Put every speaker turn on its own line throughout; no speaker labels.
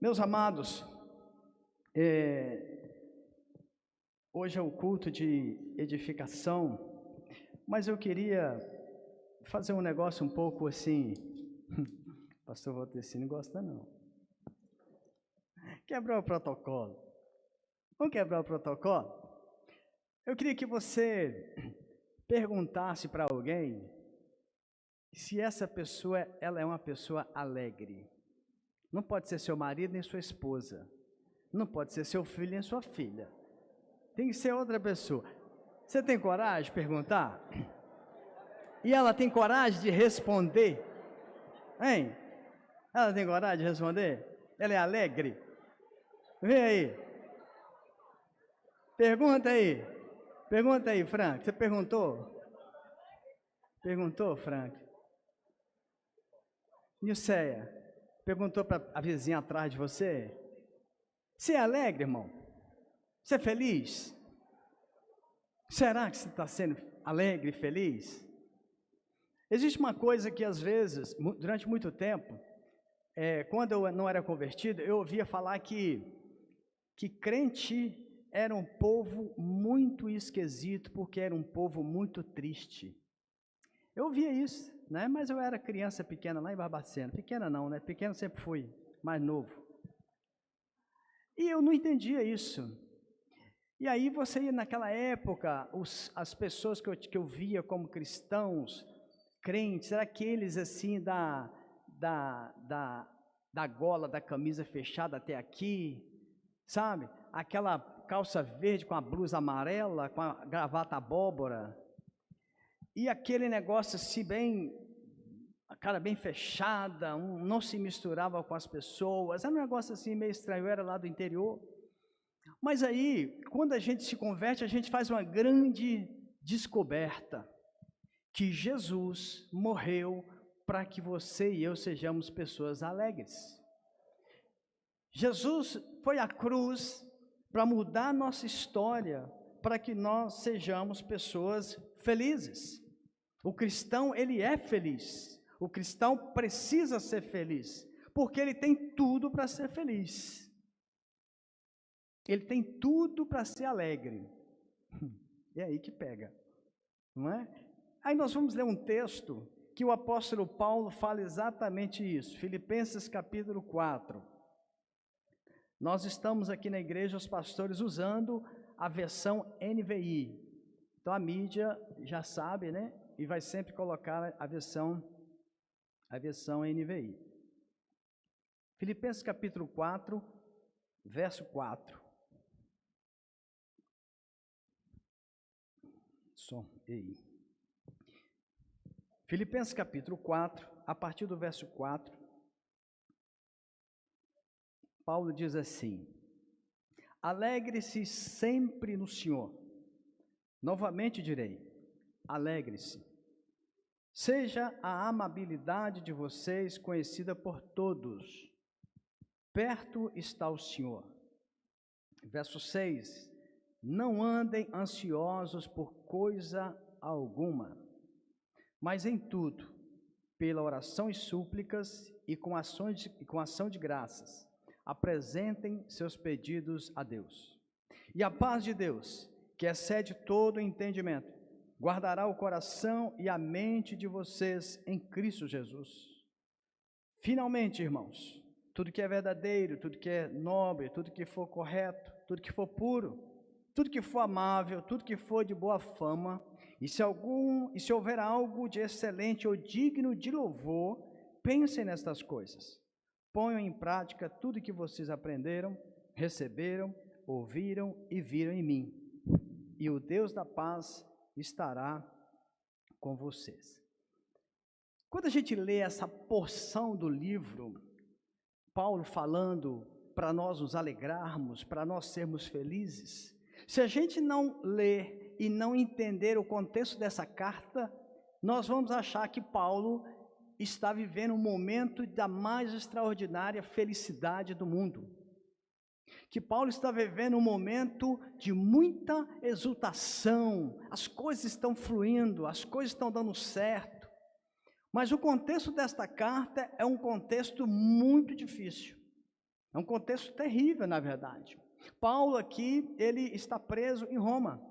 Meus amados, hoje é o culto de edificação, mas eu queria fazer um negócio um pouco assim, pastor Valteci não gosta não, quebrar o protocolo. Vamos quebrar o protocolo? Eu queria que você perguntasse para alguém se essa pessoa ela é uma pessoa alegre. Não pode ser seu marido nem sua esposa, não pode ser seu filho nem sua filha, tem que ser outra pessoa. Você tem coragem de perguntar? E ela tem coragem de responder? Hein? Ela tem coragem de responder? Ela é alegre? Vem aí. Pergunta aí, Frank. Você perguntou? Perguntou, Frank? Nilceia, perguntou para a vizinha atrás de você? Você é alegre, irmão? Você é feliz? Será que você está sendo alegre e feliz? Existe uma coisa que às vezes, durante muito tempo, quando eu não era convertido, eu ouvia falar que crente era um povo muito esquisito, porque era um povo muito triste. Eu ouvia isso, né? Mas eu era criança pequena lá em Barbacena. Pequena não, né? Pequeno sempre fui, mais novo. E eu não entendia isso. E aí você ia naquela época, as pessoas que eu via como cristãos, crentes, eram aqueles assim da gola da camisa fechada até aqui, sabe? Aquela calça verde com a blusa amarela, com a gravata abóbora, e aquele negócio assim bem, a cara bem fechada, não se misturava com as pessoas, era um negócio assim meio estranho. Eu era lá do interior. Mas aí, quando a gente se converte, a gente faz uma grande descoberta, que Jesus morreu para que você e eu sejamos pessoas alegres. Jesus foi à cruz para mudar a nossa história, para que nós sejamos pessoas felizes. O cristão, ele é feliz. O cristão precisa ser feliz, porque ele tem tudo para ser feliz. Ele tem tudo para ser alegre. É aí que pega, não é? Aí nós vamos ler um texto que o apóstolo Paulo fala exatamente isso, Filipenses capítulo 4. Nós estamos aqui na igreja, os pastores, usando a versão NVI. Então a mídia já sabe, né? E vai sempre colocar a versão NVI. Filipenses capítulo 4, verso 4. Filipenses capítulo 4, a partir do verso 4, Paulo diz assim: alegre-se sempre no Senhor. Novamente direi, alegre-se. Seja a amabilidade de vocês conhecida por todos. Perto está o Senhor. Verso 6, não andem ansiosos por coisa alguma, mas em tudo, pela oração e súplicas e com ação de graças, apresentem seus pedidos a Deus. E a paz de Deus, que excede todo o entendimento, guardará o coração e a mente de vocês em Cristo Jesus. Finalmente, irmãos, tudo que é verdadeiro, tudo que é nobre, tudo que for correto, tudo que for puro, tudo que for amável, tudo que for de boa fama, e se houver algo de excelente ou digno de louvor, pensem nestas coisas. Ponham em prática tudo que vocês aprenderam, receberam, ouviram e viram em mim. E o Deus da paz estará com vocês. Quando a gente lê essa porção do livro, Paulo falando para nós nos alegrarmos, para nós sermos felizes, se a gente não ler e não entender o contexto dessa carta, nós vamos achar que Paulo está vivendo um momento da mais extraordinária felicidade do mundo. Que Paulo está vivendo um momento de muita exultação, as coisas estão fluindo, as coisas estão dando certo. Mas o contexto desta carta é um contexto muito difícil. É um contexto terrível, na verdade. Paulo aqui, ele está preso em Roma.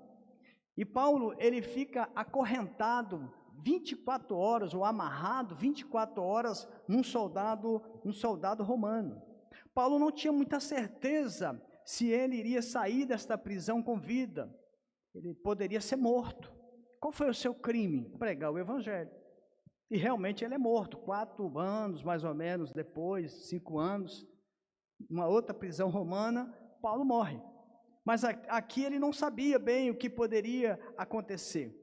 E Paulo, ele fica acorrentado 24 horas, ou amarrado 24 horas num soldado romano. Paulo não tinha muita certeza se ele iria sair desta prisão com vida. Ele poderia ser morto. Qual foi o seu crime? Pregar o evangelho. E realmente ele é morto. 4 anos, mais ou menos, depois, 5 anos, numa outra prisão romana, Paulo morre. Mas aqui ele não sabia bem o que poderia acontecer.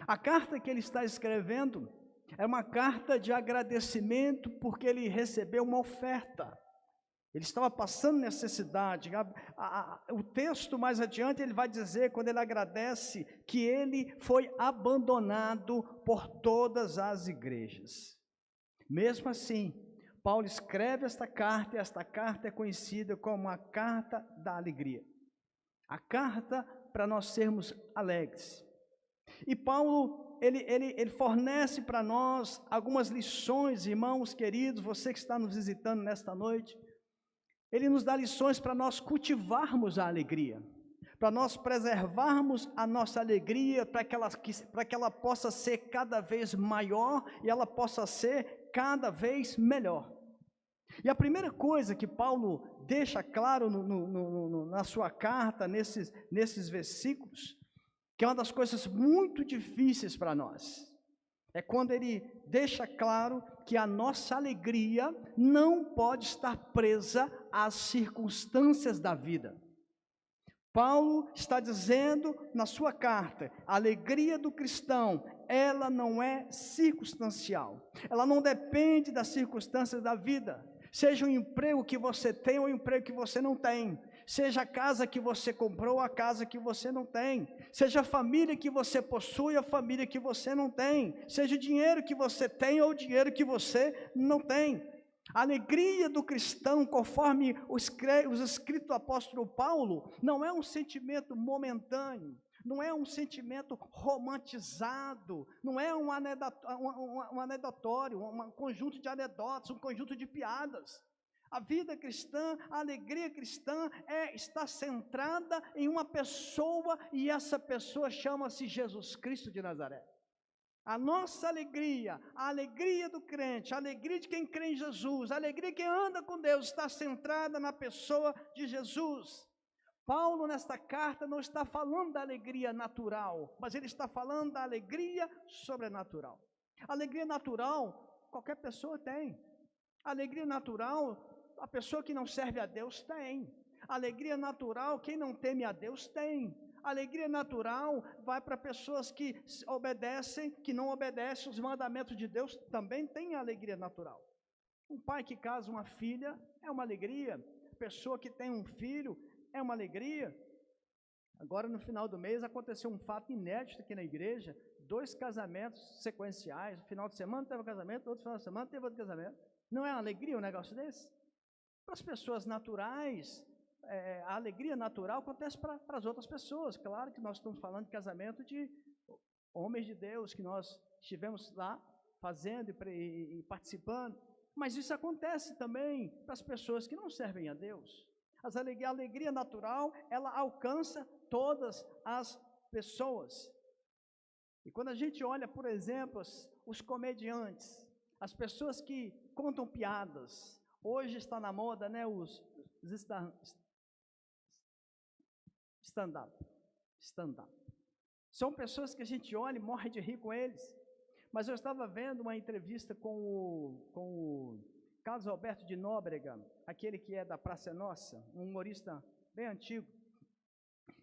A carta que ele está escrevendo é uma carta de agradecimento porque ele recebeu uma oferta. Ele estava passando necessidade. O texto mais adiante ele vai dizer, quando ele agradece, que ele foi abandonado por todas as igrejas. Mesmo assim, Paulo escreve esta carta, e esta carta é conhecida como a carta da alegria. A carta para nós sermos alegres. E Paulo, ele fornece para nós algumas lições, irmãos queridos, você que está nos visitando nesta noite. Ele nos dá lições para nós cultivarmos a alegria, para nós preservarmos a nossa alegria, para que ela possa ser cada vez maior e ela possa ser cada vez melhor. E a primeira coisa que Paulo deixa claro na sua carta, nesses versículos, que é uma das coisas muito difíceis para nós, é quando ele deixa claro que a nossa alegria não pode estar presa às circunstâncias da vida. Paulo está dizendo na sua carta, a alegria do cristão, ela não é circunstancial, ela não depende das circunstâncias da vida, seja o emprego que você tem ou o emprego que você não tem, seja a casa que você comprou ou a casa que você não tem, seja a família que você possui ou a família que você não tem, seja o dinheiro que você tem ou o dinheiro que você não tem. A alegria do cristão, conforme os escritos do apóstolo Paulo, não é um sentimento momentâneo, não é um sentimento romantizado, não é um anedotório, um conjunto de anedotas, um conjunto de piadas. A vida cristã, a alegria cristã está centrada em uma pessoa, e essa pessoa chama-se Jesus Cristo de Nazaré. A nossa alegria, a alegria do crente, a alegria de quem crê em Jesus, a alegria de quem anda com Deus, está centrada na pessoa de Jesus. Paulo, nesta carta, não está falando da alegria natural, mas ele está falando da alegria sobrenatural. A alegria natural, qualquer pessoa tem. A alegria natural, a pessoa que não serve a Deus tem. A alegria natural, quem não teme a Deus tem. A alegria natural vai para pessoas que obedecem, que não obedecem os mandamentos de Deus, também tem a alegria natural. Um pai que casa uma filha é uma alegria. A pessoa que tem um filho é uma alegria. Agora, no final do mês, aconteceu um fato inédito aqui na igreja, 2 casamentos sequenciais. No final de semana teve um casamento, outro final de semana teve outro casamento. Não é uma alegria um negócio desse? Para as pessoas naturais, a alegria natural acontece para as outras pessoas. Claro que nós estamos falando de casamento de homens de Deus, que nós estivemos lá fazendo e participando, mas isso acontece também para as pessoas que não servem a Deus. A alegria natural, ela alcança todas as pessoas. E quando a gente olha, por exemplo, os comediantes, as pessoas que contam piadas, hoje está na moda, né, os stand-up. São pessoas que a gente olha e morre de rir com eles. Mas eu estava vendo uma entrevista com o Carlos Alberto de Nóbrega, aquele que é da Praça é Nossa, um humorista bem antigo.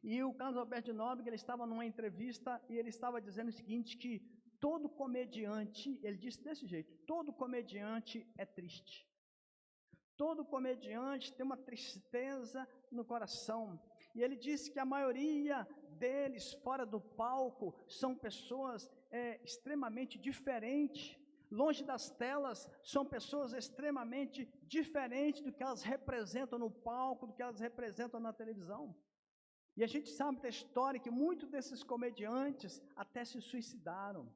E o Carlos Alberto de Nóbrega, ele estava numa entrevista e ele estava dizendo o seguinte, que todo comediante, ele disse desse jeito, todo comediante é triste. Todo comediante tem uma tristeza no coração. E ele disse que a maioria deles, fora do palco, são pessoas extremamente diferentes. Longe das telas, são pessoas extremamente diferentes do que elas representam no palco, do que elas representam na televisão. E a gente sabe da história que muitos desses comediantes até se suicidaram.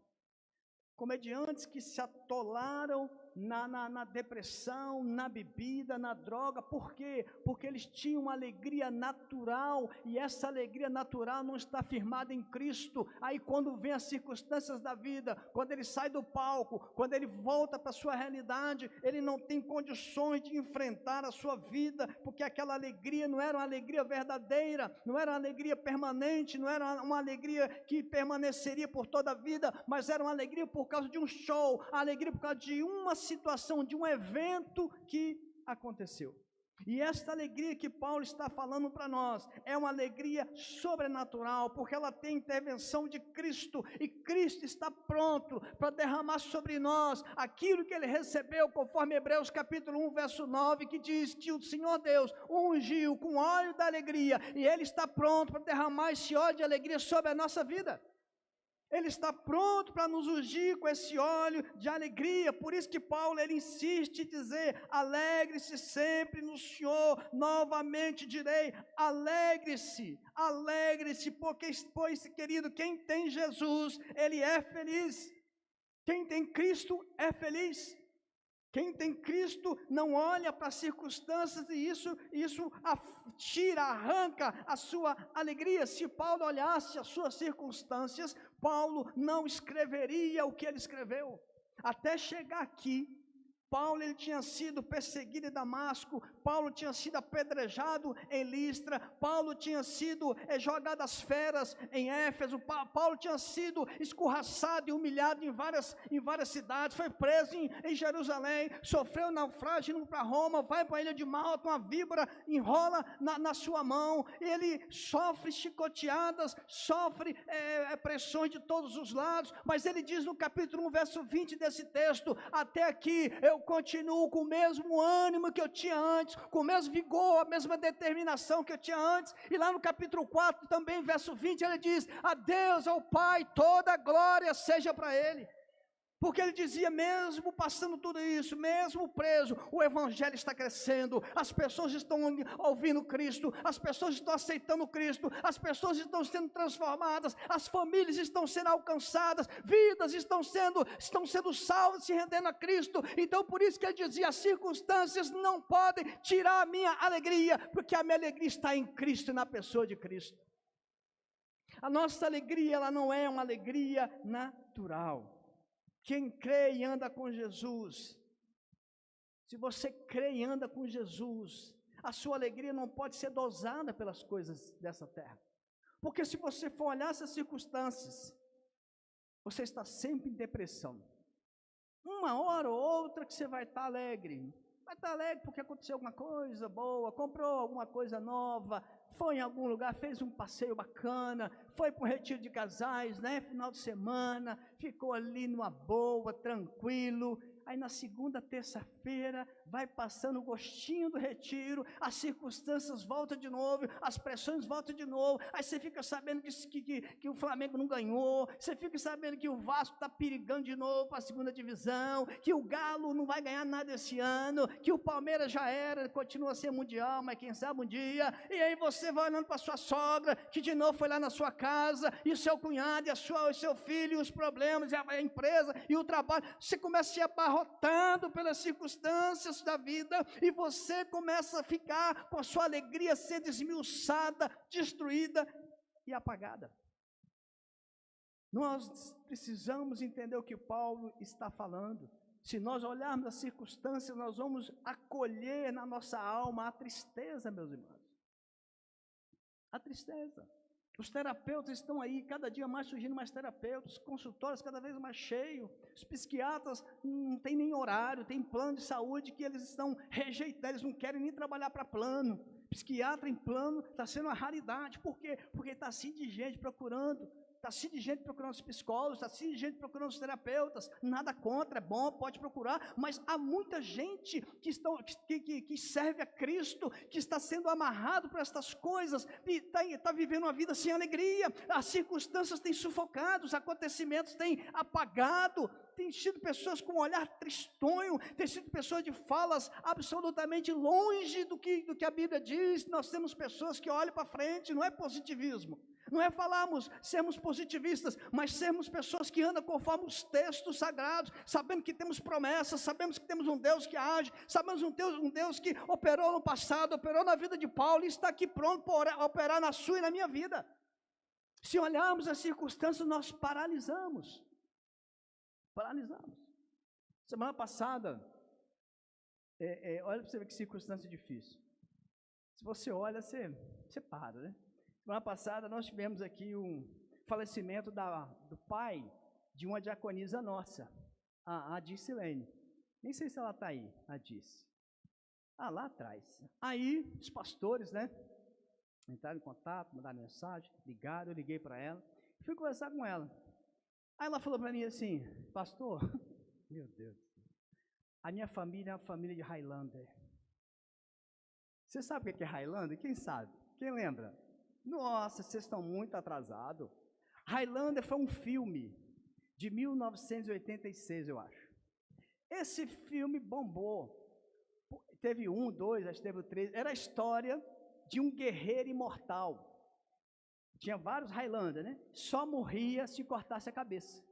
Comediantes que se atolaram na depressão, na bebida, na droga. Por quê? Porque eles tinham uma alegria natural, e essa alegria natural não está firmada em Cristo. Aí quando vem as circunstâncias da vida, quando ele sai do palco, quando ele volta para a sua realidade, ele não tem condições de enfrentar a sua vida, porque aquela alegria não era uma alegria verdadeira, não era uma alegria permanente, não era uma alegria que permaneceria por toda a vida, mas era uma alegria por causa de um show, a alegria por causa de uma situação, de um evento que aconteceu. E esta alegria que Paulo está falando para nós, é uma alegria sobrenatural, porque ela tem intervenção de Cristo, e Cristo está pronto para derramar sobre nós aquilo que ele recebeu, conforme Hebreus capítulo 1, verso 9, que diz que o Senhor Deus o ungiu com óleo da alegria, e ele está pronto para derramar esse óleo de alegria sobre a nossa vida. Ele está pronto para nos ungir com esse óleo de alegria. Por isso que Paulo, ele insiste em dizer: alegre-se sempre no Senhor. Novamente direi, alegre-se, alegre-se, pois, querido, quem tem Jesus, ele é feliz. Quem tem Cristo é feliz. Quem tem Cristo não olha para as circunstâncias, e isso tira, arranca a sua alegria. Se Paulo olhasse as suas circunstâncias, Paulo não escreveria o que ele escreveu. Até chegar aqui, Paulo, ele tinha sido perseguido em Damasco, Paulo tinha sido apedrejado em Listra, Paulo tinha sido jogado às feras em Éfeso, Paulo tinha sido escorraçado e humilhado em várias cidades, foi preso em Jerusalém, sofreu naufrágio, indo para Roma, vai para a ilha de Malta, uma víbora enrola na sua mão, ele sofre chicoteadas, sofre pressões de todos os lados, mas ele diz no capítulo 1, verso 20 desse texto: até aqui eu continuo com o mesmo ânimo que eu tinha antes, com o mesmo vigor, a mesma determinação que eu tinha antes. E lá no capítulo 4 também, verso 20, ele diz: a Deus, ao Pai, toda a glória seja para Ele. Porque ele dizia, mesmo passando tudo isso, mesmo preso, o evangelho está crescendo, as pessoas estão ouvindo Cristo, as pessoas estão aceitando Cristo, as pessoas estão sendo transformadas, as famílias estão sendo alcançadas, vidas estão sendo salvas, se rendendo a Cristo. Então por isso que ele dizia, as circunstâncias não podem tirar a minha alegria, porque a minha alegria está em Cristo e na pessoa de Cristo. A nossa alegria, ela não é uma alegria natural. Quem crê e anda com Jesus, se você crê e anda com Jesus, a sua alegria não pode ser dosada pelas coisas dessa terra. Porque se você for olhar essas circunstâncias, você está sempre em depressão. Uma hora ou outra que você vai estar alegre. Vai estar alegre porque aconteceu alguma coisa boa, comprou alguma coisa nova, foi em algum lugar, fez um passeio bacana, foi para um retiro de casais, né, final de semana, ficou ali numa boa, tranquilo. Aí na segunda, terça-feira, vai passando o gostinho do retiro, as circunstâncias voltam de novo, as pressões voltam de novo, aí você fica sabendo que o Flamengo não ganhou, você fica sabendo que o Vasco está perigando de novo para a segunda divisão, que o Galo não vai ganhar nada esse ano, que o Palmeiras já era, continua a ser mundial, mas quem sabe um dia, e aí você vai olhando para a sua sogra, que de novo foi lá na sua casa, e o seu cunhado, e o seu filho, e os problemas, e a empresa, e o trabalho, você começa a se abarrotando pelas circunstâncias da vida, e você começa a ficar com a sua alegria sendo esmiuçada, destruída e apagada. Nós precisamos entender o que Paulo está falando. Se nós olharmos as circunstâncias, nós vamos acolher na nossa alma a tristeza, meus irmãos. A tristeza. Os terapeutas estão aí, cada dia mais surgindo mais terapeutas, os consultórios cada vez mais cheios, os psiquiatras não tem nem horário, tem plano de saúde que eles estão rejeitando, eles não querem nem trabalhar para plano. Psiquiatra em plano está sendo uma raridade. Por quê? Porque está assim de gente procurando. Está assim de gente procurando os psicólogos, está assim de gente procurando os terapeutas. Nada contra, é bom, pode procurar, mas há muita gente que serve a Cristo, que está sendo amarrado por estas coisas, e está vivendo uma vida sem alegria. As circunstâncias têm sufocado, os acontecimentos têm apagado tem sido pessoas com um olhar tristonho, tem sido pessoas de falas absolutamente longe do que a Bíblia diz. Nós temos pessoas que olham para frente, não é positivismo. Não é falarmos, sermos positivistas, mas sermos pessoas que andam conforme os textos sagrados, sabendo que temos promessas, sabemos que temos um Deus que age, sabemos um Deus que operou no passado, operou na vida de Paulo e está aqui pronto para operar na sua e na minha vida. Se olharmos as circunstâncias, nós paralisamos. Semana passada, olha para você ver que circunstância difícil. Se você olha, você para, né? Semana passada nós tivemos aqui um falecimento do pai de uma diaconisa nossa, a Dicilene. Nem sei se ela está aí, a Dice. Lá atrás. Aí os pastores, né, entraram em contato, mandaram mensagem, ligaram, eu liguei para ela, fui conversar com ela. Aí ela falou para mim assim, pastor, meu Deus, a minha família é uma família de Highlander. Você sabe o que é Highlander? Quem sabe? Quem lembra? Nossa, vocês estão muito atrasados. Highlander foi um filme de 1986, eu acho. Esse filme bombou. Teve 1, 2, acho que teve o 3. Era a história de um guerreiro imortal. Tinha vários Highlander, né? Só morria se cortasse a cabeça.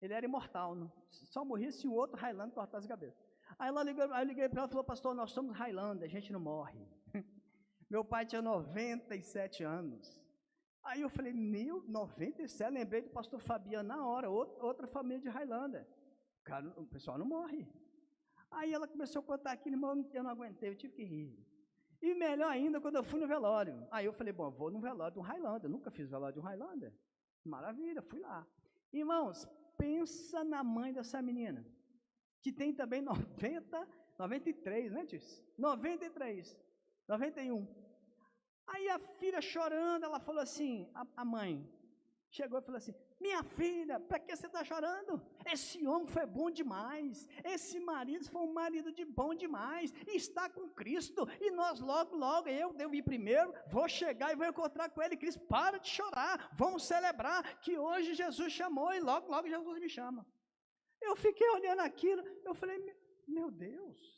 Ele era imortal, não? Só morria se o outro Highlander cortasse a cabeça. Aí eu liguei para ela e falou, pastor, nós somos Highlander, a gente não morre. Meu pai tinha 97 anos. Aí eu falei, 97? Lembrei do pastor Fabiano na hora, outra família de Highlander. O pessoal não morre. Aí ela começou a contar aquilo, irmão, eu não aguentei, eu tive que rir. E melhor ainda, quando eu fui no velório. Aí eu falei, bom, eu vou no velório de um Highlander, nunca fiz velório de um Highlander. Maravilha, fui lá. Irmãos, pensa na mãe dessa menina, que tem também 93, né, Tis? 91. Aí a filha chorando, ela falou assim, a mãe chegou e falou assim, minha filha, para que você está chorando? Esse homem foi bom demais, esse marido foi um marido de bom demais, e está com Cristo, e nós logo, eu devo ir primeiro, vou chegar e vou encontrar com ele, Cristo, para de chorar, vamos celebrar que hoje Jesus chamou, e logo Jesus me chama. Eu fiquei olhando aquilo, eu falei, meu Deus.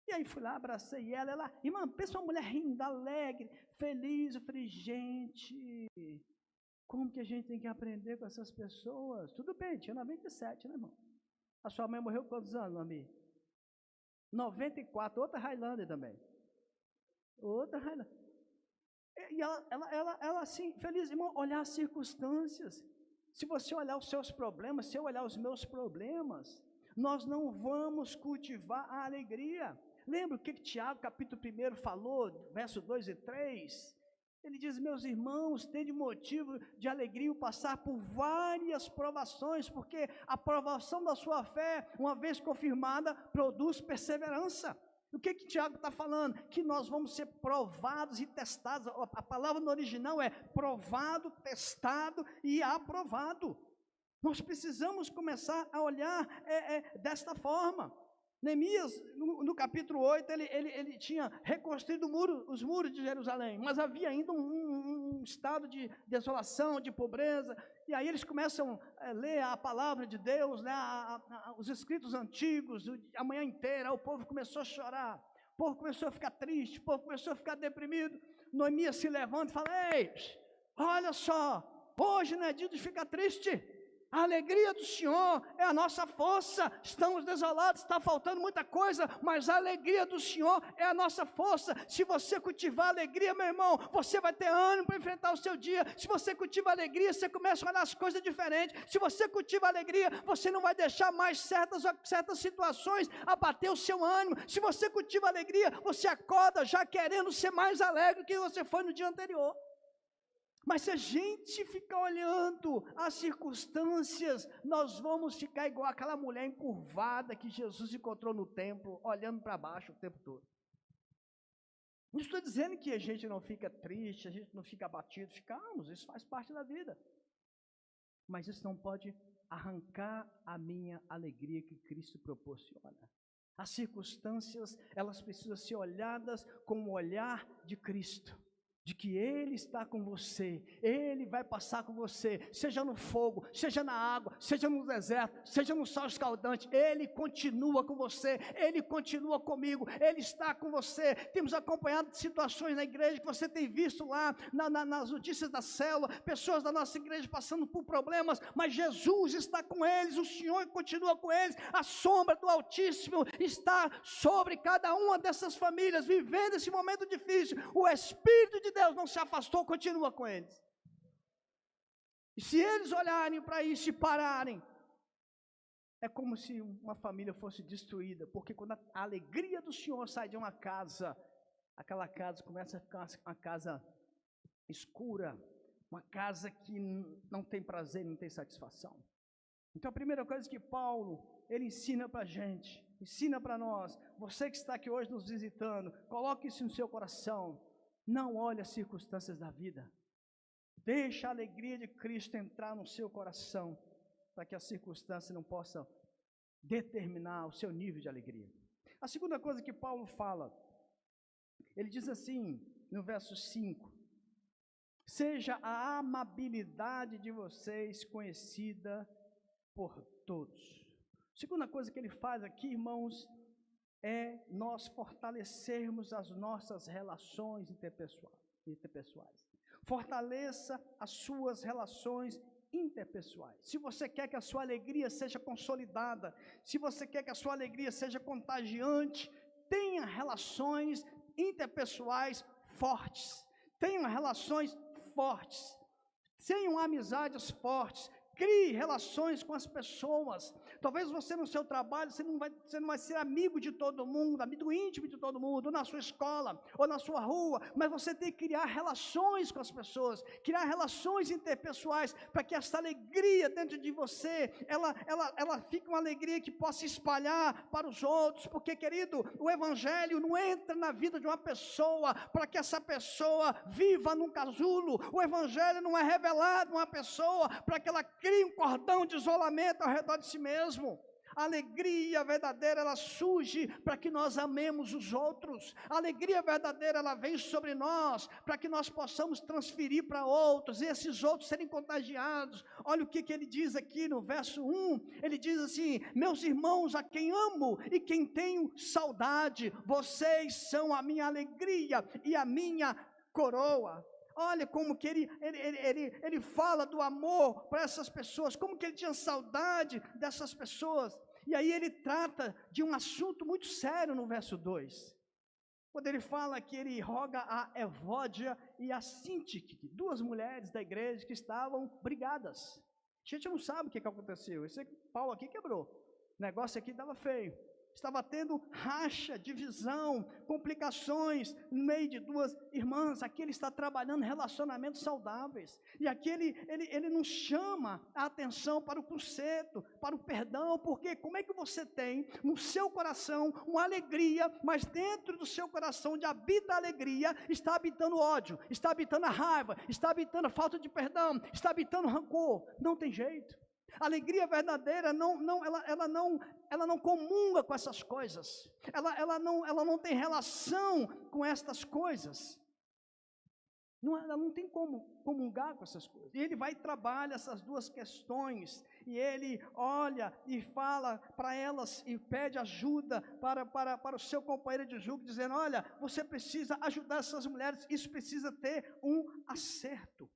E aí fui lá, abracei ela, irmã, pensa uma mulher rindo, alegre, feliz. Eu falei, gente, como que a gente tem que aprender com essas pessoas? Tudo bem, tinha 97, né, irmão? A sua mãe morreu quantos anos, mami? 94, outra Highlander também. Outra Highlander. E ela assim, feliz, irmão, olhar as circunstâncias. Se você olhar os seus problemas, se eu olhar os meus problemas, nós não vamos cultivar a alegria. Lembra o que Tiago, capítulo 1, falou, verso 2 e 3? Ele diz, meus irmãos, tende motivo de alegria o passar por várias provações, porque a provação da sua fé, uma vez confirmada, produz perseverança. O que Tiago está falando? Que nós vamos ser provados e testados. A palavra no original é provado, testado e aprovado. Nós precisamos começar a olhar desta forma. Neemias, no capítulo 8, ele tinha reconstruído os muros de Jerusalém, mas havia ainda um estado de desolação, de pobreza, e aí eles começam a ler a palavra de Deus, né, os escritos antigos, a manhã inteira, o povo começou a chorar, o povo começou a ficar triste, o povo começou a ficar deprimido. Neemias se levanta e fala, ei, olha só, hoje não é dia de ficar triste, a alegria do Senhor é a nossa força. Estamos desolados, está faltando muita coisa, mas a alegria do Senhor é a nossa força. Se você cultivar alegria, meu irmão, você vai ter ânimo para enfrentar o seu dia. Se você cultiva alegria, você começa a olhar as coisas diferentes. Se você cultiva alegria, você não vai deixar mais certas situações abater o seu ânimo. Se você cultiva alegria, você acorda já querendo ser mais alegre do que você foi no dia anterior. Mas se a gente ficar olhando as circunstâncias, nós vamos ficar igual aquela mulher encurvada que Jesus encontrou no templo, olhando para baixo o tempo todo. Não estou dizendo que a gente não fica triste, a gente não fica abatido, ficamos, isso faz parte da vida. Mas isso não pode arrancar a minha alegria que Cristo proporciona. As circunstâncias, elas precisam ser olhadas com o olhar de Cristo. de que Ele está com você, Ele vai passar com você, seja no fogo, seja na água, seja no deserto, seja no sol escaldante, Ele continua com você, Ele continua comigo, Ele está com você. Temos acompanhado situações na igreja que você tem visto lá, nas notícias da célula, pessoas da nossa igreja passando por problemas, mas Jesus está com eles, o Senhor continua com eles, a sombra do Altíssimo está sobre cada uma dessas famílias, vivendo esse momento difícil. O Espírito de Deus não se afastou, continua com eles. E se eles olharem para isso e pararem, é como se uma família fosse destruída, porque quando a alegria do Senhor sai de uma casa, aquela casa começa a ficar uma casa escura, uma casa que não tem prazer, não tem satisfação. Então a primeira coisa que Paulo, ele ensina para a gente, ensina para nós, você que está aqui hoje nos visitando, coloque isso no seu coração, não olhe as circunstâncias da vida, deixa a alegria de Cristo entrar no seu coração, para que a circunstância não possa determinar o seu nível de alegria. A segunda coisa que Paulo fala, ele diz assim, no verso 5, seja a amabilidade de vocês conhecida por todos. A segunda coisa que ele faz aqui, irmãos, é nós fortalecermos as nossas relações interpessoais. Fortaleça as suas relações interpessoais. Se você quer que a sua alegria seja consolidada, se você quer que a sua alegria seja contagiante, tenha relações interpessoais fortes. Tenha relações fortes. Tenham amizades fortes. Crie relações com as pessoas. Talvez você no seu trabalho, você não vai ser amigo de todo mundo, amigo íntimo de todo mundo, ou na sua escola, ou na sua rua, mas você tem que criar relações com as pessoas, criar relações interpessoais, para que essa alegria dentro de você, ela fique uma alegria que possa espalhar para os outros, porque, querido, o Evangelho não entra na vida de uma pessoa, para que essa pessoa viva num casulo, o Evangelho não é revelado a uma pessoa, para que ela crie um cordão de isolamento ao redor de si mesmo. A alegria verdadeira, ela surge para que nós amemos os outros. A alegria verdadeira, ela vem sobre nós, para que nós possamos transferir para outros, e esses outros serem contagiados. Olha o que ele diz aqui no verso 1, ele diz assim, meus irmãos, a quem amo e quem tenho saudade, vocês são a minha alegria e a minha coroa. Olha como que ele fala do amor para essas pessoas, como que ele tinha saudade dessas pessoas. E aí ele trata de um assunto muito sério no verso 2. Quando ele fala que ele roga a Evódia e a Sintique, duas mulheres da igreja que estavam brigadas. A gente não sabe o que aconteceu, esse pau aqui quebrou, o negócio aqui estava feio. Estava tendo racha, divisão, complicações no meio de duas irmãs. Aqui ele está trabalhando relacionamentos saudáveis. E aqui ele não chama a atenção para o conserto, para o perdão, porque como é que você tem no seu coração uma alegria, mas dentro do seu coração onde habita a alegria, está habitando ódio, está habitando a raiva, está habitando a falta de perdão, está habitando rancor? Não tem jeito. A alegria verdadeira ela não comunga com essas coisas, ela não tem relação com estas coisas, ela não tem como comungar com essas coisas. E ele vai e trabalha essas duas questões, e ele olha e fala para elas e pede ajuda para o seu companheiro de julgo, dizendo, olha, você precisa ajudar essas mulheres, isso precisa ter um acerto.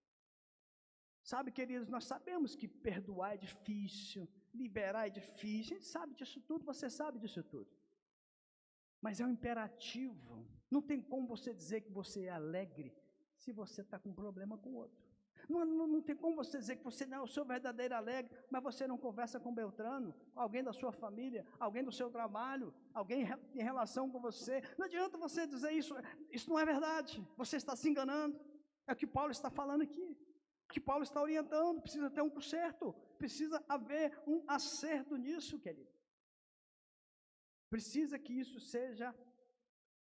Sabe, queridos, nós sabemos que perdoar é difícil, liberar é difícil, a gente sabe disso tudo, você sabe disso tudo. Mas é um imperativo, não tem como você dizer que você é alegre se você está com problema com o outro. Não tem como você dizer que você não é o seu verdadeiro alegre, mas você não conversa com Beltrano, alguém da sua família, alguém do seu trabalho, alguém em relação com você. Não adianta você dizer isso não é verdade, você está se enganando. É o que Paulo está falando aqui. Que Paulo está orientando, precisa ter um conserto, precisa haver um acerto nisso, querido. Precisa que isso seja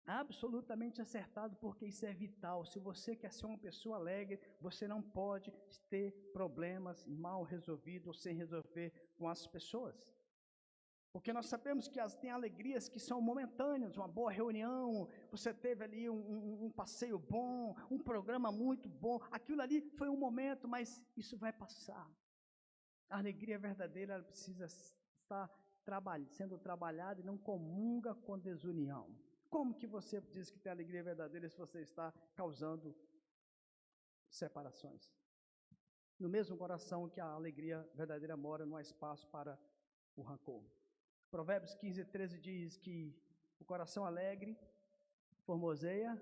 absolutamente acertado, porque isso é vital. Se você quer ser uma pessoa alegre, você não pode ter problemas mal resolvidos ou sem resolver com as pessoas. Porque nós sabemos que tem alegrias que são momentâneas, uma boa reunião, você teve ali um passeio bom, um programa muito bom, aquilo ali foi um momento, mas isso vai passar. A alegria verdadeira, ela precisa estar sendo trabalhada e não comunga com desunião. Como que você diz que tem alegria verdadeira se você está causando separações? No mesmo coração que a alegria verdadeira mora, não há espaço para o rancor. Provérbios 15:13 diz que o coração alegre formoseia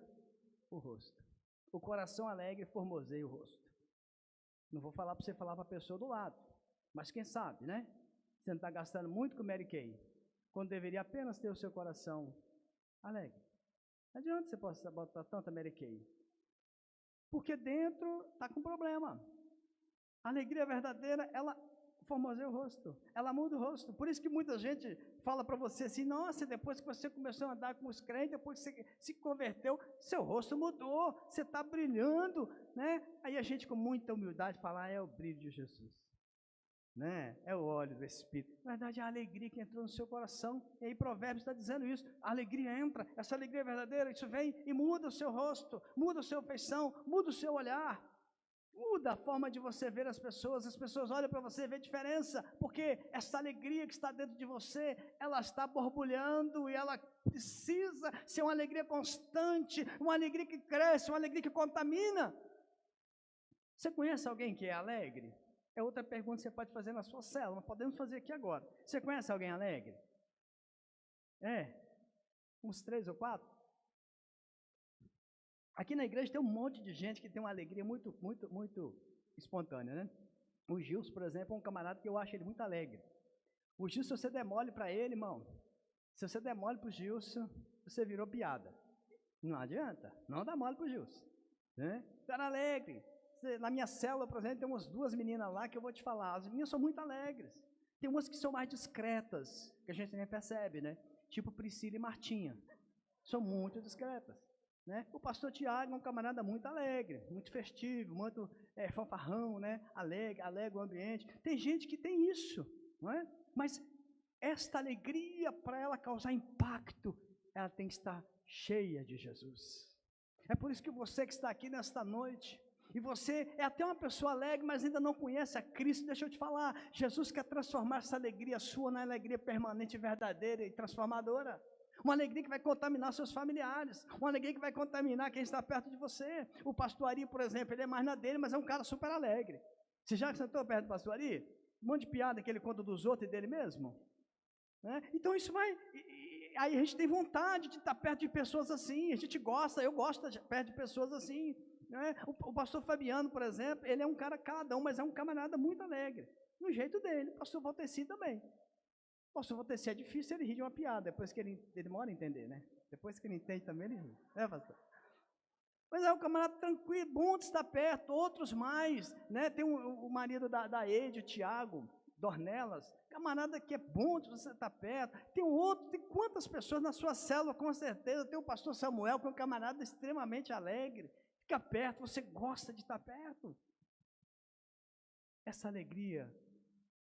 o rosto. O coração alegre formoseia o rosto. Não vou falar para você falar para a pessoa do lado, mas quem sabe, né? Você não está gastando muito com Mary Kay, quando deveria apenas ter o seu coração alegre. Não adianta você botar tanta Mary Kay, porque dentro está com problema. A alegria verdadeira, ela formoseia o rosto, ela muda o rosto. Por isso que muita gente fala para você assim, nossa, depois que você começou a andar com os crentes, depois que você se converteu, seu rosto mudou, você está brilhando, né? Aí a gente com muita humildade fala, é o brilho de Jesus, né? É o óleo do Espírito. Na verdade, é a alegria que entrou no seu coração. E aí Provérbios está dizendo isso, a alegria entra, essa alegria verdadeira, isso vem e muda o seu rosto, muda a sua feição, muda o seu olhar. Muda a forma de você ver as pessoas olham para você e vê diferença, porque essa alegria que está dentro de você, ela está borbulhando e ela precisa ser uma alegria constante, uma alegria que cresce, uma alegria que contamina. Você conhece alguém que é alegre? É outra pergunta que você pode fazer na sua célula, mas podemos fazer aqui agora. Você conhece alguém alegre? Uns 3 ou 4? Aqui na igreja tem um monte de gente que tem uma alegria muito espontânea, né? O Gilson, por exemplo, é um camarada que eu acho ele muito alegre. O Gilson, se você der mole para ele, irmão, se você der mole para o Gilson, você virou piada. Não adianta, não dá mole para o Gilson, né? Era alegre. Na minha célula, por exemplo, tem umas 2 meninas lá que eu vou te falar, as meninas são muito alegres. Tem umas que são mais discretas, que a gente nem percebe, né? Tipo Priscila e Martinha, são muito discretas. Né? O pastor Tiago é um camarada muito alegre, muito festivo, muito fanfarrão, né? Alegre o ambiente. Tem gente que tem isso, não é? Mas esta alegria, para ela causar impacto, ela tem que estar cheia de Jesus. É por isso que você que está aqui nesta noite, e você é até uma pessoa alegre, mas ainda não conhece a Cristo, deixa eu te falar, Jesus quer transformar essa alegria sua na alegria permanente, verdadeira e transformadora. Uma alegria que vai contaminar seus familiares, uma alegria que vai contaminar quem está perto de você. O pastor Ari, por exemplo, ele é mais na dele, mas é um cara super alegre. Você já sentou perto do pastor Ari? Um monte de piada que ele conta dos outros e dele mesmo. Né? Então isso vai... aí a gente tem vontade de estar perto de pessoas assim, a gente gosta, eu gosto de estar perto de pessoas assim. Né? O pastor Fabiano, por exemplo, ele é um cara caladão, mas é um camarada muito alegre. No jeito dele, o pastor Valteci também. O pastor Valteci é difícil ele rir de uma piada, depois que ele demora a entender, né? Depois que ele entende também, ele ri. Né, pastor? Mas é um camarada tranquilo, bom de estar perto, outros mais, né? Tem o marido da Eide, o Tiago Dornelas, camarada que é bom de você estar perto. Tem outro, tem quantas pessoas na sua célula, com certeza. Tem o pastor Samuel, que é um camarada extremamente alegre, fica perto, você gosta de estar perto. Essa alegria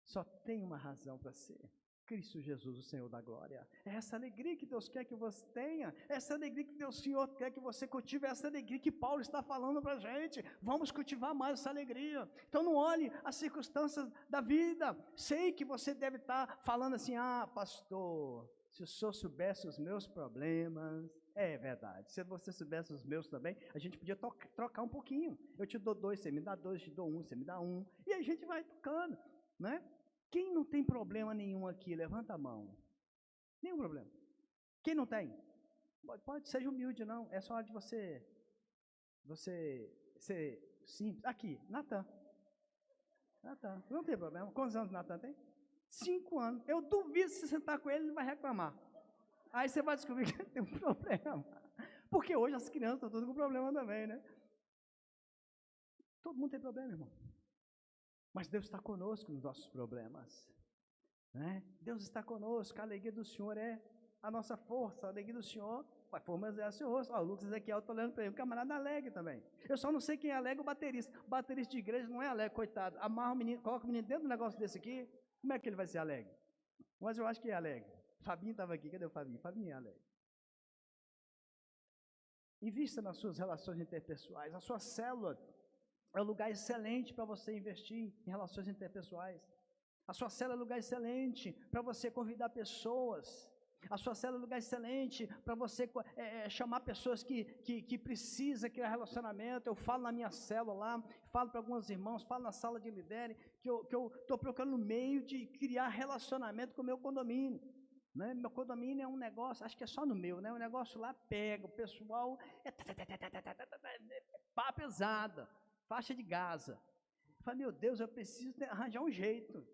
só tem uma razão para ser. Cristo Jesus, o Senhor da glória. É essa alegria que Deus quer que você tenha, essa alegria que o Senhor quer que você cultive, essa alegria que Paulo está falando para a gente. Vamos cultivar mais essa alegria. Então não olhe as circunstâncias da vida. Sei que você deve estar falando assim, pastor, se o senhor soubesse os meus problemas, é verdade, se você soubesse os meus também, a gente podia trocar um pouquinho. Eu te dou 2, você me dá 2, eu te dou 1, você me dá 1, e a gente vai tocando, né? Quem não tem problema nenhum aqui, levanta a mão. Nenhum problema. Quem não tem? Pode, seja humilde, não. É só hora de você ser simples. Aqui, Natan. Não tem problema. Quantos anos o Natan tem? 5 anos. Eu duvido se você sentar com ele, ele vai reclamar. Aí você vai descobrir que ele tem um problema. Porque hoje as crianças estão todas com problema também, né? Todo mundo tem problema, irmão. Mas Deus está conosco nos nossos problemas, né? Deus está conosco, a alegria do Senhor é a nossa força, a alegria do Senhor vai formosear seu rosto. O Lucas Ezequiel, estou olhando para ele, um camarada alegre também. Eu só não sei quem é alegre, o baterista. O baterista de igreja não é alegre, coitado. Amarra o menino, coloca o menino dentro do negócio desse aqui, como é que ele vai ser alegre? Mas eu acho que é alegre. Fabinho estava aqui, cadê o Fabinho? Fabinho é alegre. Invista nas suas relações interpessoais. A sua célula é um lugar excelente para você investir em relações interpessoais. A sua célula é um lugar excelente para você convidar pessoas. A sua célula é um lugar excelente para você chamar pessoas que precisam criar relacionamento. Eu falo na minha célula lá, falo para alguns irmãos, falo na sala de lidere, que eu estou procurando meio de criar relacionamento com o meu condomínio. Né? Meu condomínio é um negócio, acho que é só no meu, né? O negócio lá pega, o pessoal é pá pesada, faixa de Gaza. Eu falei, meu Deus, eu preciso arranjar um jeito.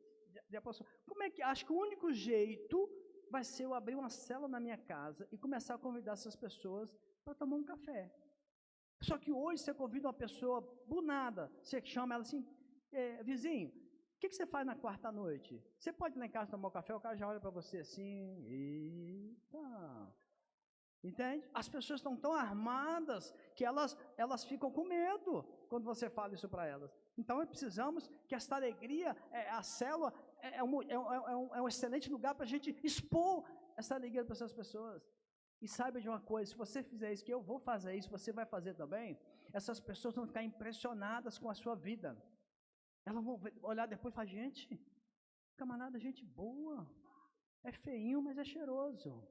Como é que, acho que o único jeito vai ser eu abrir uma célula na minha casa e começar a convidar essas pessoas para tomar um café. Só que hoje você convida uma pessoa, do nada, você chama ela assim, vizinho, o que você faz na quarta noite? Você pode ir lá em casa tomar um café, o cara já olha para você assim, eita. Entende? As pessoas estão tão armadas que elas ficam com medo quando você fala isso para elas. Então, precisamos que esta alegria, a célula, é um excelente lugar para a gente expor essa alegria para essas pessoas. E saiba de uma coisa, se você fizer isso, que eu vou fazer isso, você vai fazer também, essas pessoas vão ficar impressionadas com a sua vida. Elas vão olhar depois e falar, gente, camarada, gente boa, é feinho, mas é cheiroso.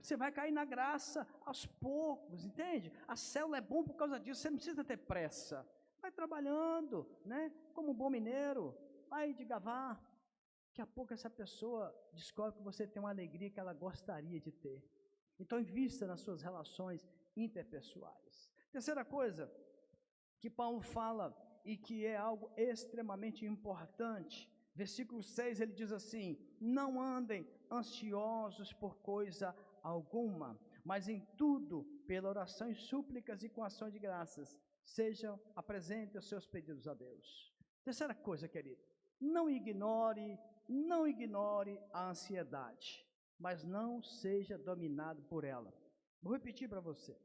Você vai cair na graça aos poucos, entende? A célula é bom por causa disso, você não precisa ter pressa. Vai trabalhando, né? Como um bom mineiro, vai de gavar. Daqui a pouco essa pessoa descobre que você tem uma alegria que ela gostaria de ter. Então, invista nas suas relações interpessoais. Terceira coisa que Paulo fala e que é algo extremamente importante, versículo 6, ele diz assim, não andem ansiosos por coisa alguma, mas em tudo, pela oração e súplicas e com ação de graças, apresentem os seus pedidos a Deus. Terceira coisa, querido, não ignore a ansiedade, mas não seja dominado por ela. Vou repetir para você,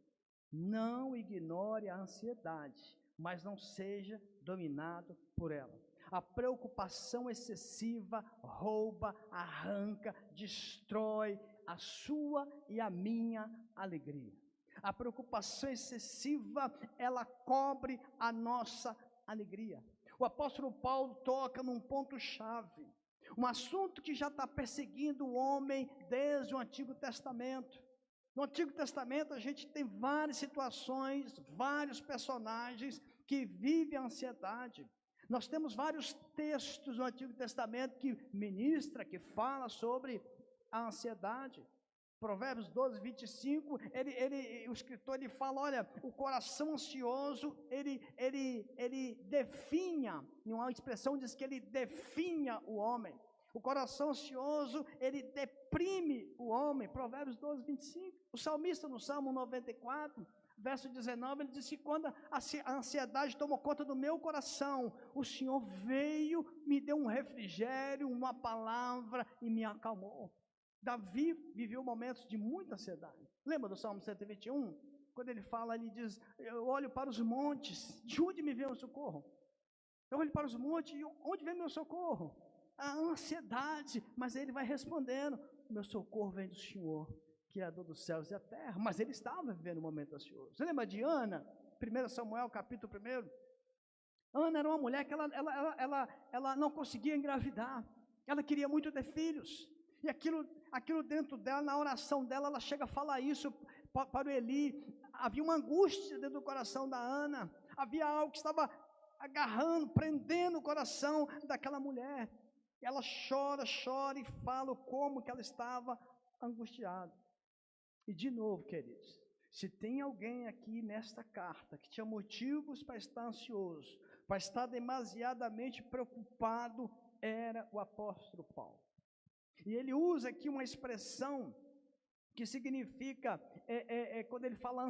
não ignore a ansiedade, mas não seja dominado por ela. A preocupação excessiva rouba, arranca, destrói a sua e a minha alegria. A preocupação excessiva, ela cobre a nossa alegria. O apóstolo Paulo toca num ponto-chave, um assunto que já está perseguindo o homem desde o Antigo Testamento. No Antigo Testamento a gente tem várias situações, vários personagens que vivem a ansiedade. Nós temos vários textos no Antigo Testamento que ministra, que fala sobre a ansiedade. Provérbios 12, 25, o escritor ele fala, olha, o coração ansioso, ele definha, em uma expressão diz que ele definha o homem. O coração ansioso, ele deprime o homem. Provérbios 12, 25. O salmista no Salmo 94, verso 19, ele disse, quando a ansiedade tomou conta do meu coração, o Senhor veio, me deu um refrigério, uma palavra e me acalmou. Davi viveu momentos de muita ansiedade. Lembra do Salmo 121? Quando ele fala, ele diz, eu olho para os montes, de onde me vem o socorro? Eu olho para os montes, e onde vem meu socorro? A ansiedade, mas ele vai respondendo, meu socorro vem do Senhor, Criador dos céus e da terra. Mas ele estava vivendo um momento ansioso. Você lembra de Ana? 1 Samuel, capítulo 1. Ana era uma mulher que ela não conseguia engravidar. Ela queria muito ter filhos. E aquilo dentro dela, na oração dela, ela chega a falar isso para o Eli. Havia uma angústia dentro do coração da Ana. Havia algo que estava agarrando, prendendo o coração daquela mulher. Ela chora e fala como que ela estava angustiada. E de novo, queridos, se tem alguém aqui nesta carta que tinha motivos para estar ansioso, para estar demasiadamente preocupado, era o apóstolo Paulo. E ele usa aqui uma expressão que significa, quando ele fala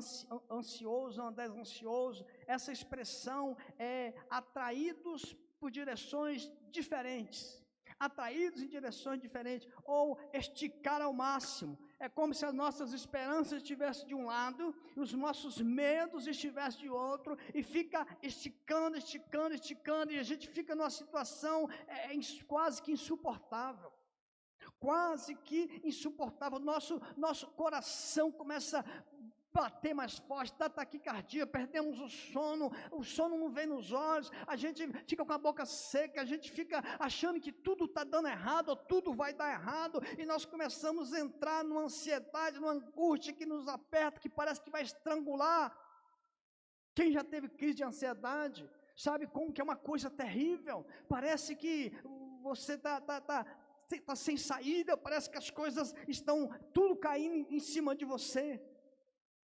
ansioso, andar ansioso, essa expressão é atraídos por direções diferentes. Atraídos em direções diferentes, ou esticar ao máximo. É como se as nossas esperanças estivessem de um lado, e os nossos medos estivessem de outro, e fica esticando, e a gente fica numa situação quase que insuportável. quase que insuportável. Nosso coração começa a bater mais forte, dá taquicardia, perdemos o sono não vem nos olhos, a gente fica com a boca seca, a gente fica achando que tudo está dando errado, ou tudo vai dar errado, e nós começamos a entrar numa ansiedade, numa angústia que nos aperta, que parece que vai estrangular. Quem já teve crise de ansiedade, sabe como que é uma coisa terrível, parece que você está sem saída, parece que as coisas estão tudo caindo em cima de você.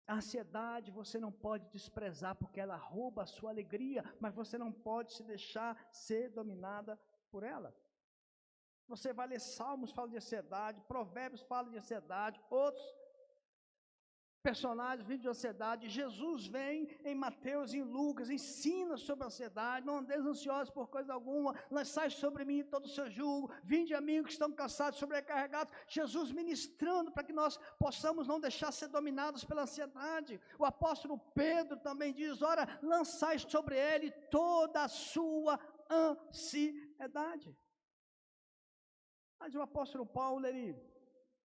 A ansiedade você não pode desprezar, porque ela rouba a sua alegria, mas você não pode se deixar ser dominada por ela. Você vai ler Salmos, fala de ansiedade, Provérbios fala de ansiedade, outros personagens vivem de ansiedade. Jesus vem em Mateus e em Lucas, ensina sobre a ansiedade. Não andeis ansiosos por coisa alguma, lançai sobre mim todo o seu jugo, vinde a mim que estão cansados, sobrecarregados. Jesus ministrando para que nós possamos não deixar ser dominados pela ansiedade. O apóstolo Pedro também diz: ora, lançai sobre ele toda a sua ansiedade. Mas o apóstolo Paulo,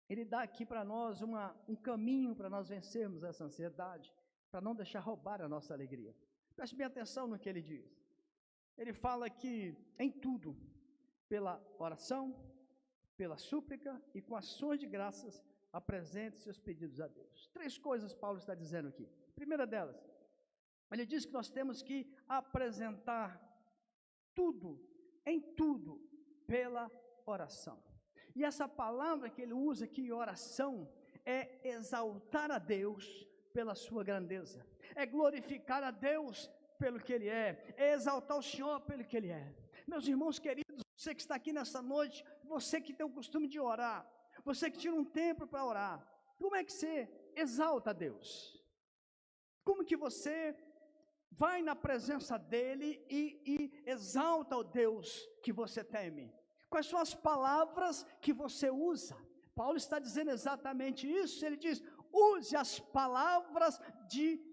ele dá aqui para nós um caminho para nós vencermos essa ansiedade, para não deixar roubar a nossa alegria. Preste bem atenção no que ele diz. Ele fala que em tudo, pela oração, pela súplica e com ações de graças, apresente seus pedidos a Deus. 3 coisas Paulo está dizendo aqui. Primeira delas, ele diz que nós temos que apresentar tudo, em tudo, pela oração. E essa palavra que ele usa aqui, oração, é exaltar a Deus pela sua grandeza, é glorificar a Deus pelo que Ele é exaltar o Senhor pelo que Ele é. Meus irmãos queridos, você que está aqui nessa noite, você que tem o costume de orar, você que tira um tempo para orar, como é que você exalta a Deus? Como que você vai na presença dEle e exalta o Deus que você teme? Quais são as palavras que você usa? Paulo está dizendo exatamente isso. Ele diz: use as palavras de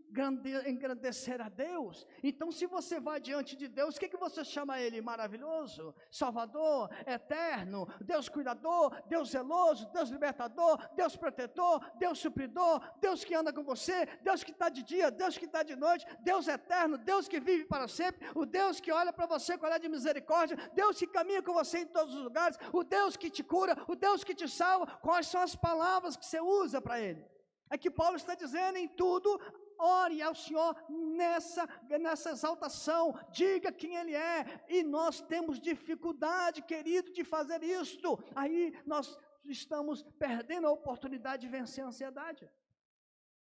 engrandecer a Deus. Então, se você vai diante de Deus, o que você chama Ele? Maravilhoso, Salvador, Eterno, Deus cuidador, Deus zeloso, Deus libertador, Deus protetor, Deus supridor, Deus que anda com você, Deus que está de dia, Deus que está de noite, Deus eterno, Deus que vive para sempre, o Deus que olha para você com olhar de misericórdia, Deus que caminha com você em todos os lugares, o Deus que te cura, o Deus que te salva. Quais são as palavras que você usa para Ele? É que Paulo está dizendo: em tudo, ore ao Senhor nessa exaltação, diga quem Ele é. E nós temos dificuldade, querido, de fazer isto. Aí nós estamos perdendo a oportunidade de vencer a ansiedade,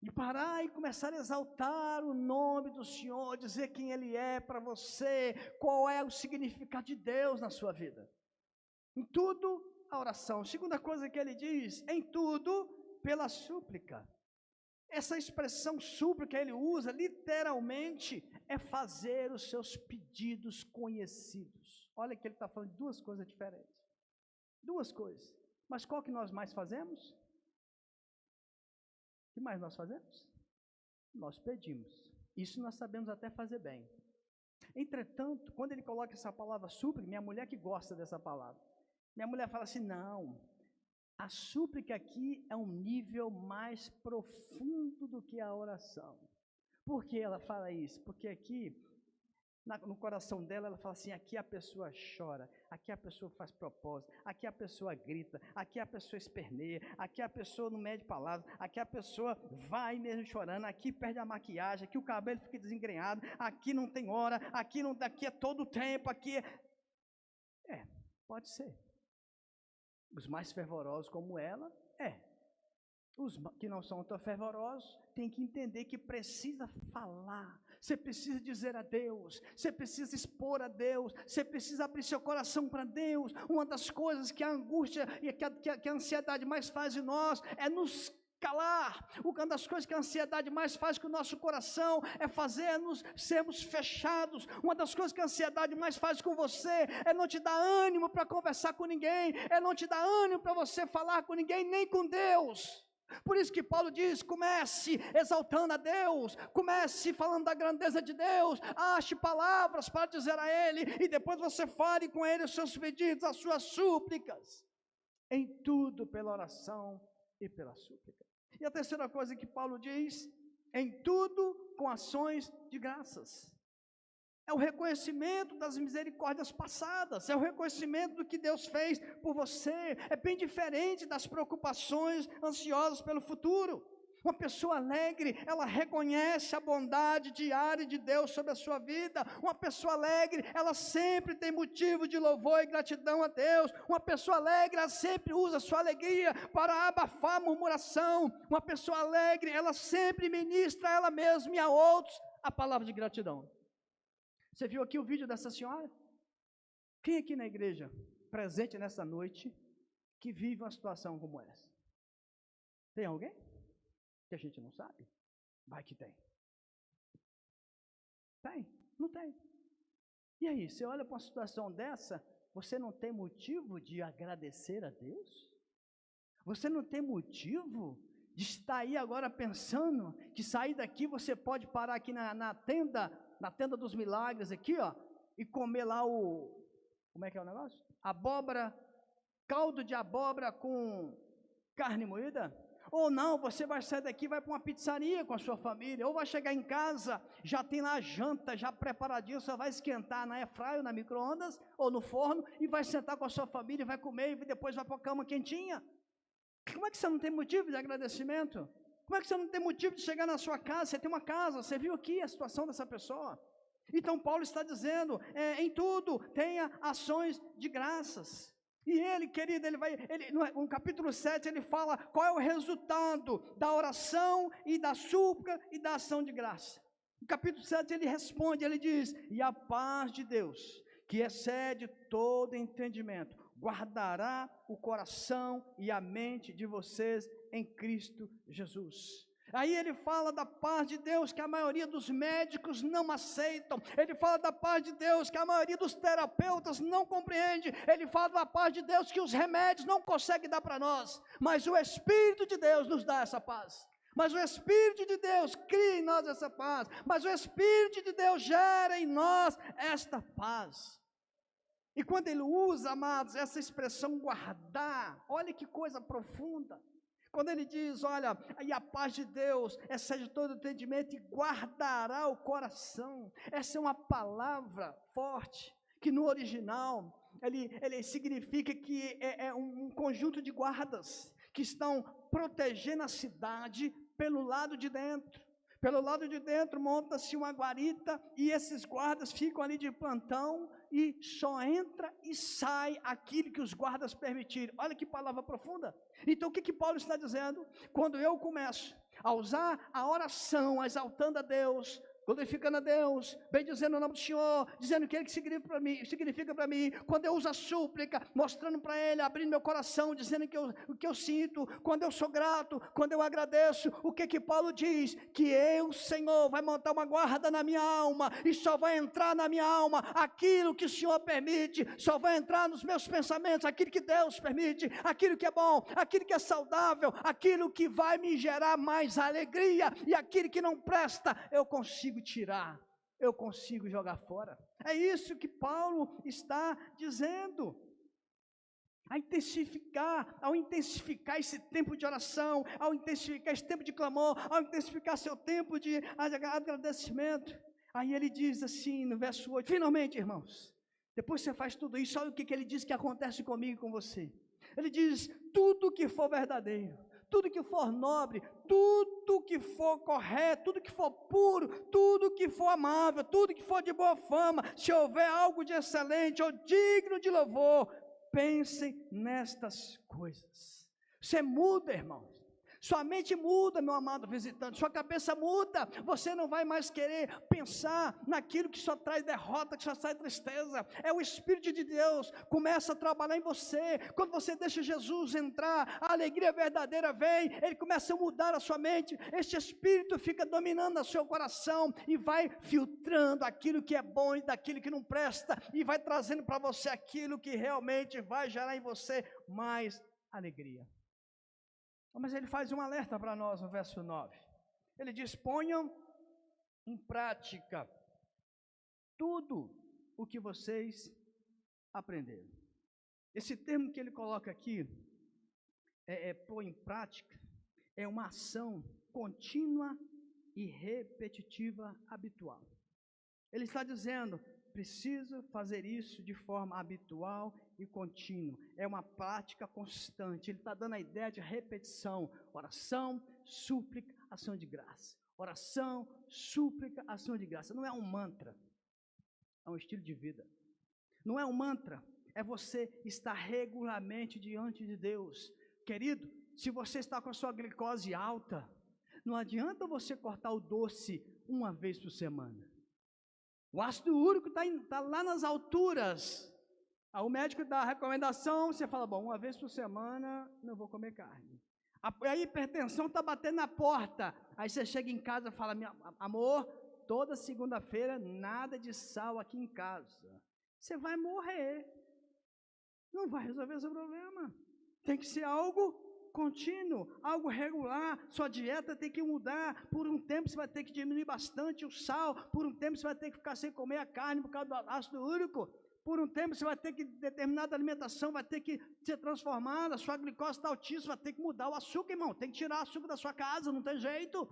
e parar e começar a exaltar o nome do Senhor, dizer quem Ele é para você, qual é o significado de Deus na sua vida. Em tudo, a oração. Segunda coisa que ele diz: em tudo, pela súplica. Essa expressão súplica ele usa literalmente, é fazer os seus pedidos conhecidos. Olha que ele está falando de 2 coisas diferentes. 2 coisas. Mas qual que nós mais fazemos? O que mais nós fazemos? Nós pedimos. Isso nós sabemos até fazer bem. Entretanto, quando ele coloca essa palavra súplica, minha mulher que gosta dessa palavra, minha mulher fala assim: não, a súplica aqui é um nível mais profundo do que a oração. Por que ela fala isso? Porque aqui, no coração dela, ela fala assim: aqui a pessoa chora, aqui a pessoa faz propósito, aqui a pessoa grita, aqui a pessoa esperneia, aqui a pessoa não mede palavras, aqui a pessoa vai mesmo chorando, aqui perde a maquiagem, aqui o cabelo fica desengrenhado, aqui não tem hora, aqui é todo o tempo, aqui pode ser. Os mais fervorosos como ela, os que não são tão fervorosos, têm que entender que precisa falar, você precisa dizer a Deus, você precisa expor a Deus, você precisa abrir seu coração para Deus. Uma das coisas que a angústia e que a ansiedade mais faz em nós é nos calar. Uma das coisas que a ansiedade mais faz com o nosso coração é fazer-nos sermos fechados. Uma das coisas que a ansiedade mais faz com você é não te dar ânimo para conversar com ninguém, é não te dar ânimo para você falar com ninguém, nem com Deus. Por isso que Paulo diz: comece exaltando a Deus, comece falando da grandeza de Deus, ache palavras para dizer a Ele, e depois você fale com Ele os seus pedidos, as suas súplicas. em tudo pela oração e pela súplica. E a terceira coisa que Paulo diz, em tudo com ações de graças. É o reconhecimento das misericórdias passadas, é o reconhecimento do que Deus fez por você, é bem diferente das preocupações ansiosas pelo futuro. Uma pessoa alegre, ela reconhece a bondade diária de Deus sobre a sua vida. Uma pessoa alegre, ela sempre tem motivo de louvor e gratidão a Deus. Uma pessoa alegre, ela sempre usa a sua alegria para abafar a murmuração. Uma pessoa alegre, ela sempre ministra a ela mesma e a outros a palavra de gratidão. Você viu aqui o vídeo dessa senhora? Quem aqui na igreja, presente nessa noite, que vive uma situação como essa? Tem alguém? Que a gente não sabe? Vai que tem. Tem? Não tem. E aí, você olha para uma situação dessa, você não tem motivo de agradecer a Deus? Você não tem motivo de estar aí agora pensando que sair daqui você pode parar aqui na tenda dos milagres aqui, ó, e comer lá como é que é o negócio? Abóbora, caldo de abóbora com carne moída? Ou não, você vai sair daqui e vai para uma pizzaria com a sua família, ou vai chegar em casa, já tem lá a janta já preparadinha, só vai esquentar na airfryer, na micro-ondas, ou no forno, e vai sentar com a sua família, vai comer, e depois vai para a cama quentinha. Como é que você não tem motivo de agradecimento? Como é que você não tem motivo de chegar na sua casa? Você tem uma casa, você viu aqui a situação dessa pessoa. Então Paulo está dizendo, em tudo tenha ações de graças. E ele, querido, no capítulo 7, ele fala qual é o resultado da oração e da súplica e da ação de graça. No capítulo 7 ele responde, ele diz, e a paz de Deus, que excede todo entendimento, guardará o coração e a mente de vocês em Cristo Jesus. Aí ele fala da paz de Deus que a maioria dos médicos não aceitam. Ele fala da paz de Deus que a maioria dos terapeutas não compreende. Ele fala da paz de Deus que os remédios não conseguem dar para nós. Mas o Espírito de Deus nos dá essa paz. Mas o Espírito de Deus cria em nós essa paz. Mas o Espírito de Deus gera em nós esta paz. E quando ele usa, amados, essa expressão guardar, olha que coisa profunda. Quando ele diz, olha, e a paz de Deus excede todo entendimento e guardará o coração. Essa é uma palavra forte, que no original, ele significa que é um conjunto de guardas, que estão protegendo a cidade pelo lado de dentro. Pelo lado de dentro monta-se uma guarita e esses guardas ficam ali de plantão e só entra e sai aquilo que os guardas permitirem. Olha que palavra profunda. Então o que Paulo está dizendo? Quando eu começo a usar a oração, exaltando a Deus, glorificando a Deus, bendizendo o nome do Senhor, dizendo o que Ele significa para mim, quando eu uso a súplica, mostrando para Ele, abrindo meu coração, dizendo o que eu sinto, quando eu sou grato, quando eu agradeço, o que Paulo diz? Que eu, Senhor, vai montar uma guarda na minha alma, e só vai entrar na minha alma aquilo que o Senhor permite, só vai entrar nos meus pensamentos, aquilo que Deus permite, aquilo que é bom, aquilo que é saudável, aquilo que vai me gerar mais alegria, e aquilo que não presta, eu consigo tirar, eu consigo jogar fora. É isso que Paulo está dizendo. Ao intensificar esse tempo de oração, ao intensificar esse tempo de clamor, ao intensificar seu tempo de agradecimento, aí ele diz assim no verso 8, finalmente, irmãos, depois você faz tudo isso, olha o que ele diz que acontece comigo e com você. Ele diz, tudo que for verdadeiro, tudo que for nobre, tudo que for correto, tudo que for puro, tudo que for amável, tudo que for de boa fama, se houver algo de excelente ou digno de louvor, pensem nestas coisas. Você muda, irmãos. Sua mente muda, meu amado visitante, sua cabeça muda, você não vai mais querer pensar naquilo que só traz derrota, que só traz tristeza. É o Espírito de Deus, começa a trabalhar em você. Quando você deixa Jesus entrar, a alegria verdadeira vem, Ele começa a mudar a sua mente, este Espírito fica dominando o seu coração, e vai filtrando aquilo que é bom e daquilo que não presta, e vai trazendo para você aquilo que realmente vai gerar em você mais alegria. Mas ele faz um alerta para nós no verso 9. Ele diz, ponham em prática tudo o que vocês aprenderam. Esse termo que ele coloca aqui, pôr em prática, é uma ação contínua e repetitiva habitual. Ele está dizendo, preciso fazer isso de forma habitual e contínua. É uma prática constante. Ele está dando a ideia de repetição. Oração, súplica, ação de graça. Oração, súplica, ação de graça. Não é um mantra, é um estilo de vida. Não é um mantra, é você estar regularmente diante de Deus. Querido, se você está com a sua glicose alta, não adianta você cortar o doce uma vez por semana. O ácido úrico está lá nas alturas. Aí o médico dá a recomendação, você fala, bom, uma vez por semana não vou comer carne. A hipertensão está batendo na porta. Aí você chega em casa e fala, amor, toda segunda-feira nada de sal aqui em casa. Você vai morrer. Não vai resolver o seu problema. Tem que ser algo contínuo, algo regular. Sua dieta tem que mudar. Por um tempo você vai ter que diminuir bastante o sal. Por um tempo você vai ter que ficar sem comer a carne por causa do ácido úrico. Por um tempo você vai ter que, determinada alimentação vai ter que ser transformada. A sua glicose está altíssima, vai ter que mudar o açúcar, irmão. Tem que tirar o açúcar da sua casa, não tem jeito.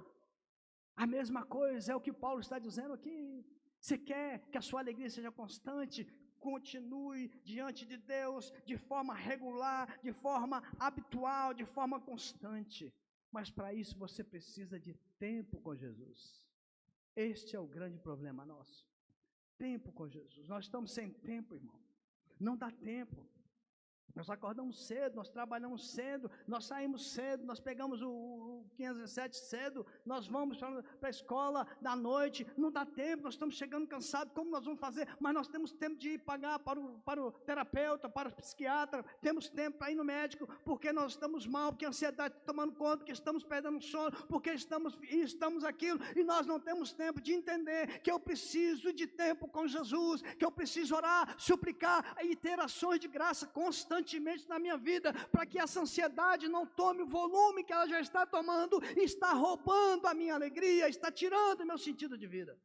A mesma coisa é o que Paulo está dizendo aqui. Você quer que a sua alegria seja constante? Continue diante de Deus de forma regular, de forma habitual, de forma constante. Mas para isso você precisa de tempo com Jesus. Este é o grande problema nosso. Tempo com Jesus. Nós estamos sem tempo, irmão. Não dá tempo. Nós acordamos cedo, nós trabalhamos cedo, nós saímos cedo, nós pegamos o 507 cedo, nós vamos para a escola da noite, não dá tempo, nós estamos chegando cansados, como nós vamos fazer? Mas nós temos tempo de ir pagar para o terapeuta, para o psiquiatra, temos tempo para ir no médico, porque nós estamos mal, porque a ansiedade está tomando conta, porque estamos perdendo sono, porque estamos aquilo, e nós não temos tempo de entender que eu preciso de tempo com Jesus, que eu preciso orar, suplicar e ter ações de graça constantemente na minha vida, para que essa ansiedade não tome o volume que ela já está tomando, e está roubando a minha alegria, está tirando o meu sentido de vida.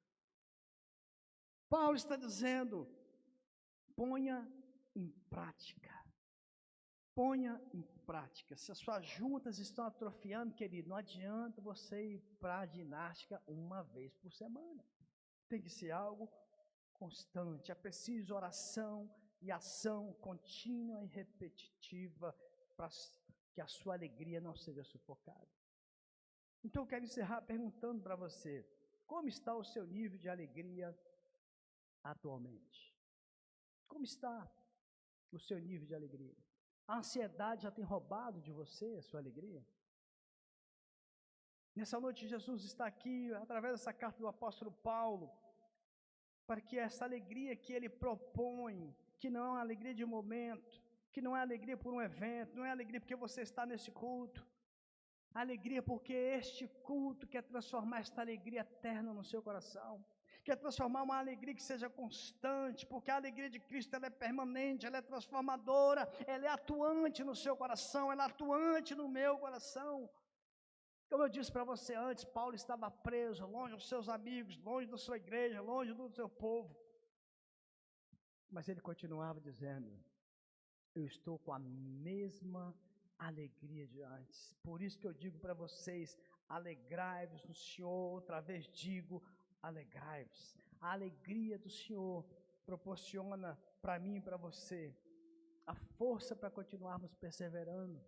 Paulo está dizendo, ponha em prática, ponha em prática. Se as suas juntas estão atrofiando, querido, não adianta você ir para a ginástica uma vez por semana, tem que ser algo constante, é preciso oração e ação contínua e repetitiva para que a sua alegria não seja sufocada. Então eu quero encerrar perguntando para você, como está o seu nível de alegria atualmente? Como está o seu nível de alegria? A ansiedade já tem roubado de você a sua alegria? Nessa noite Jesus está aqui, através dessa carta do apóstolo Paulo, para que essa alegria que ele propõe, que não é uma alegria de momento, que não é alegria por um evento, não é alegria porque você está nesse culto, alegria porque este culto quer transformar esta alegria eterna no seu coração, quer transformar uma alegria que seja constante, porque a alegria de Cristo ela é permanente, ela é transformadora, ela é atuante no seu coração, ela é atuante no meu coração. Como eu disse para você antes, Paulo estava preso, longe dos seus amigos, longe da sua igreja, longe do seu povo. Mas ele continuava dizendo, eu estou com a mesma alegria de antes. Por isso que eu digo para vocês, alegrai-vos no Senhor. Outra vez digo, alegrai-vos. A alegria do Senhor proporciona para mim e para você a força para continuarmos perseverando,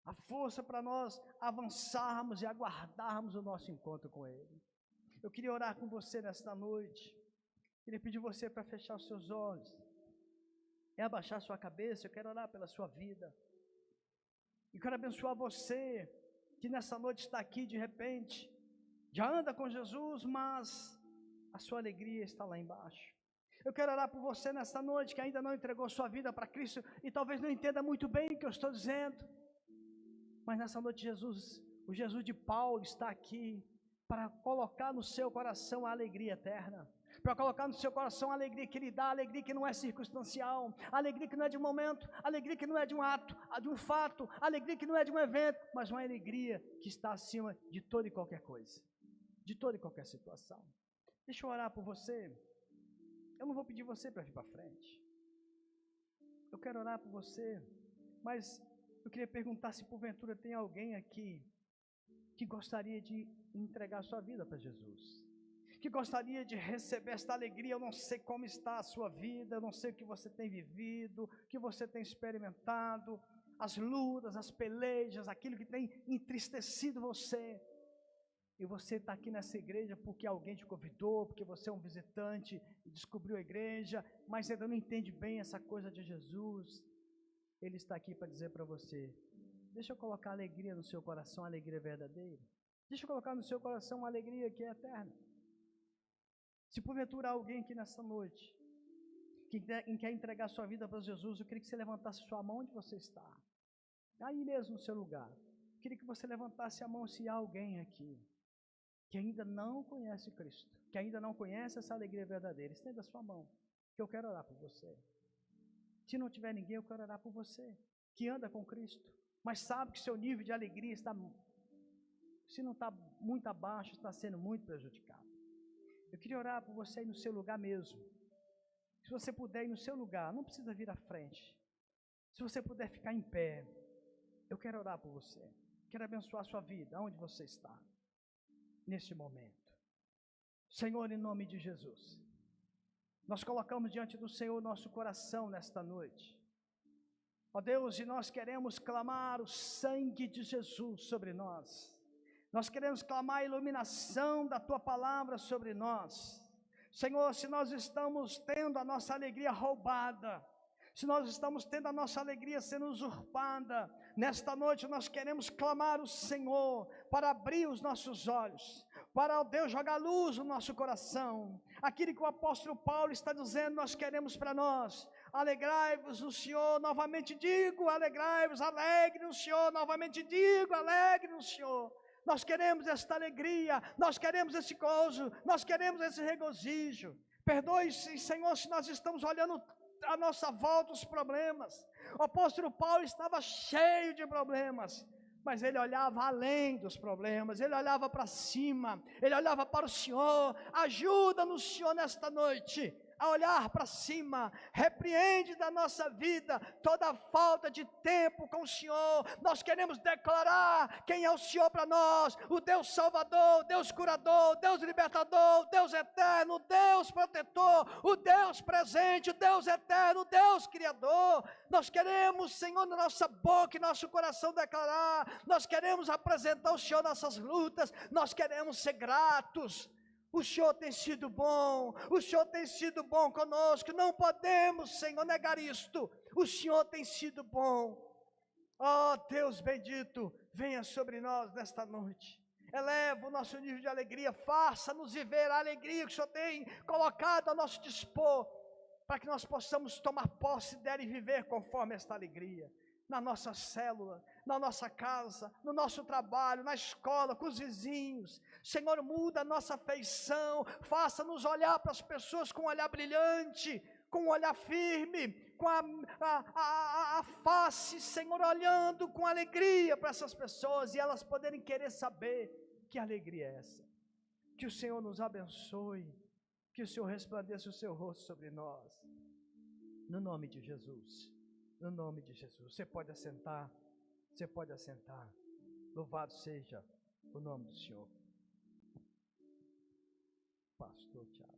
a força para nós avançarmos e aguardarmos o nosso encontro com Ele. Eu queria orar com você nesta noite, queria pedir você para fechar os seus olhos, e abaixar sua cabeça. Eu quero orar pela sua vida, e quero abençoar você, que nessa noite está aqui de repente, já anda com Jesus, mas a sua alegria está lá embaixo. Eu quero orar por você nessa noite, que ainda não entregou sua vida para Cristo, e talvez não entenda muito bem o que eu estou dizendo, mas nessa noite Jesus, o Jesus de Paulo está aqui, para colocar no seu coração a alegria eterna, para colocar no seu coração a alegria que Ele dá, a alegria que não é circunstancial, a alegria que não é de um momento, a alegria que não é de um ato, de um fato, a alegria que não é de um evento, mas uma alegria que está acima de toda e qualquer coisa, de toda e qualquer situação. Deixa eu orar por você. Eu não vou pedir você para vir para frente, eu quero orar por você, mas Eu queria perguntar se porventura tem alguém aqui que gostaria de entregar sua vida para Jesus, que gostaria de receber esta alegria. Eu não sei como está a sua vida, eu não sei o que você tem vivido, o que você tem experimentado, as lutas, as pelejas, aquilo que tem entristecido você, e você está aqui nessa igreja porque alguém te convidou, porque você é um visitante e descobriu a igreja, mas ainda não entende bem essa coisa de Jesus. Ele está aqui para dizer para você: deixa eu colocar alegria no seu coração, alegria verdadeira. Deixa eu colocar no seu coração uma alegria que é eterna. Se porventura há alguém aqui nessa noite que quer entregar sua vida para Jesus, eu queria que você levantasse sua mão onde você está, aí mesmo no seu lugar. Eu queria que você levantasse a mão se há alguém aqui que ainda não conhece Cristo, que ainda não conhece essa alegria verdadeira. Estenda a sua mão, que eu quero orar por você. Se não tiver ninguém, eu quero orar por você, que anda com Cristo, mas sabe que seu nível de alegria está, se não está muito abaixo, está sendo muito prejudicado. Eu queria orar por você aí no seu lugar mesmo. Se você puder ir no seu lugar, não precisa vir à frente. Se você puder ficar em pé, eu quero orar por você. Quero abençoar a sua vida, onde você está, neste momento. Senhor, em nome de Jesus, nós colocamos diante do Senhor nosso coração nesta noite. Ó Deus, e nós queremos clamar o sangue de Jesus sobre nós. Nós queremos clamar a iluminação da Tua palavra sobre nós. Senhor, se nós estamos tendo a nossa alegria roubada, se nós estamos tendo a nossa alegria sendo usurpada, nesta noite nós queremos clamar o Senhor para abrir os nossos olhos, para, ó Deus, jogar luz no nosso coração. Aquilo que o apóstolo Paulo está dizendo, nós queremos para nós. Alegrai-vos no Senhor, novamente digo, alegrai-vos, alegre no Senhor, novamente digo, alegre no Senhor. Nós queremos esta alegria, nós queremos esse gozo, nós queremos esse regozijo. Perdoe-se, Senhor, se nós estamos olhando à nossa volta os problemas. O apóstolo Paulo estava cheio de problemas, mas ele olhava além dos problemas, ele olhava para cima, ele olhava para o Senhor. Ajuda-nos, Senhor, nesta noite a olhar para cima. Repreende da nossa vida toda falta de tempo com o Senhor. Nós queremos declarar quem é o Senhor para nós: o Deus Salvador, o Deus Curador, o Deus Libertador, o Deus Eterno, o Deus Protetor, o Deus Presente, o Deus Eterno, o Deus Criador. Nós queremos, Senhor, na nossa boca e nosso coração declarar. Nós queremos apresentar ao Senhor nossas lutas. Nós queremos ser gratos. O Senhor tem sido bom, o Senhor tem sido bom conosco, não podemos, Senhor, negar isto. O Senhor tem sido bom. Ó Deus bendito, venha sobre nós nesta noite. Eleva o nosso nível de alegria, faça-nos viver a alegria que o Senhor tem colocado a nosso dispor, para que nós possamos tomar posse dela e viver conforme esta alegria. Na nossa célula, na nossa casa, no nosso trabalho, na escola, com os vizinhos. Senhor, muda a nossa feição, faça-nos olhar para as pessoas com um olhar brilhante, com um olhar firme, com a face, Senhor, olhando com alegria para essas pessoas, e elas poderem querer saber que alegria é essa. Que o Senhor nos abençoe, que o Senhor resplandeça o seu rosto sobre nós, no nome de Jesus. No nome de Jesus. Você pode assentar. Você pode assentar. Louvado seja o nome do Senhor. Pastor Tiago.